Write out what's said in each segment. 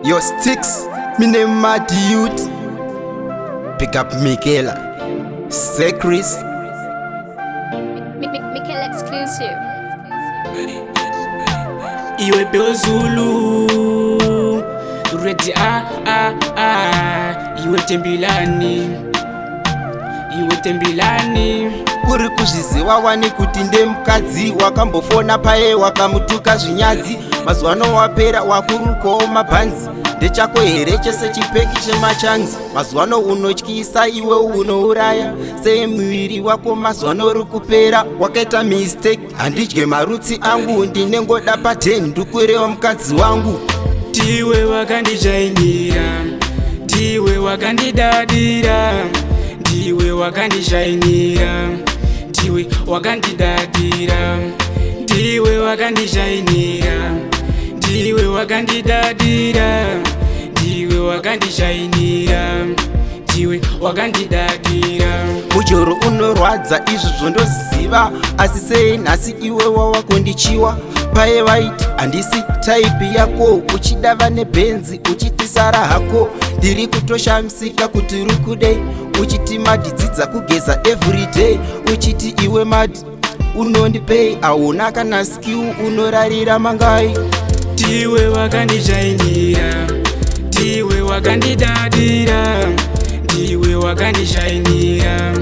Your sticks, me name Mad Youth. Pick up Michaela, Secris. Michaela exclusive. Iwe Bill Zulu Ready Iwe tembilani Uri kuzviziva wani kuti ndemukadzi wakambofona paye wakamutuka zvinyadzi mazuwano wapera wakurukawo mabhanzi ndechako here chese chipeki chemachanzi mazuwano unotyisa iwe unouraya semuviri wako mazuwano uri kupera wakaita mistake handidye marutsi angu ndinengoda pa10 ndikurewa mukadzi wangu ndiwe wakandijainira ndiwe wakandidadira ndiwe wakandishainira ndiwe wakandidadira ndiwe wakandishainira ndiwe wakandidadira ndiwe wakandishainira ndiwe wakandidadira mujoro unorwadza izvi zvondoziva asi sei nhasi iwe wawakondichiwa paye vaiti handisi taipi yako uchidava nebhenzi uchitisara hako ndiri kutoshamisika kuti uri kudei uchiti madhidzidza kugeza everyday uchiti iwe madi unondipei hauna kana skill unorarira mangai ndiwe wakandijainira ndiwe wakandidadira ndiwe wakandishainira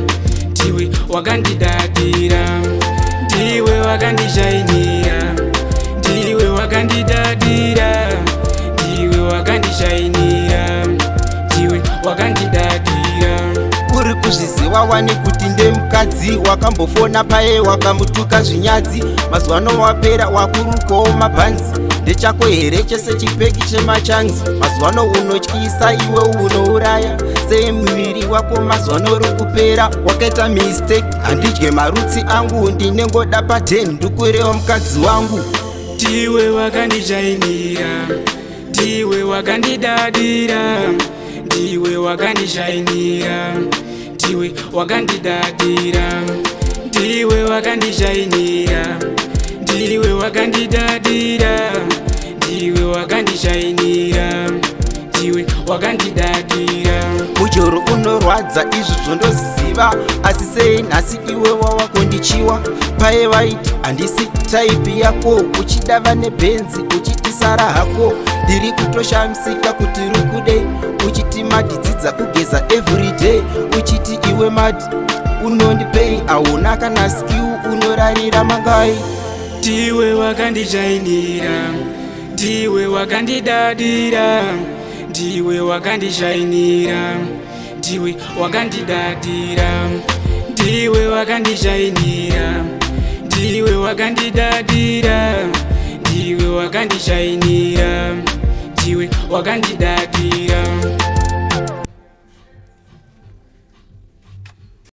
ndiwe wakandidadira ndiwe wakandishainira ndiwe wakandidadira ndiwe wakandishainira ndiwe wakandidadira uri kuzviziva wani kuti ndemukadzi wakambofona paye wakamutuka zvinyadzi mazuwano wapera wakurukawo mabhanzi ndechako here chese chipeki chemachanzi mazuwano unotyisa iwe unouraya semuviri wako mazuwano uri kupera wakaita mistake handidye marutsi angu ndinengoda pa10 ndikurewa mukadzi wangu ndiwe wakandijainira ndiwe wakandidadira ndiwe wakandishainira ndiwe wakandidadira ndiwe wakandishainira ndiwe wakandidadira ndiwe wakandishainira ndiwe wakandidadira mujoro unorwadza izvi zvondoziva asi sei nhasi iwe wawakondichiwa paye vaiti handisi taipi yako uchidava nebhenzi uchitisara hako ndiri kutoshamisika kuti uri kudei uchiti madhidzidza kugeza everyday uchiti iwe madi unondipei hauna kana skill unorarira mangai ndiwe wakandijainira ndiwe wakandidadira ndiwe wakandishainira ndiwe wakandidadira ndiwe wakandishainira ndiwe wakandidadira ndiwe wakandishainira ndiwe wakandidadira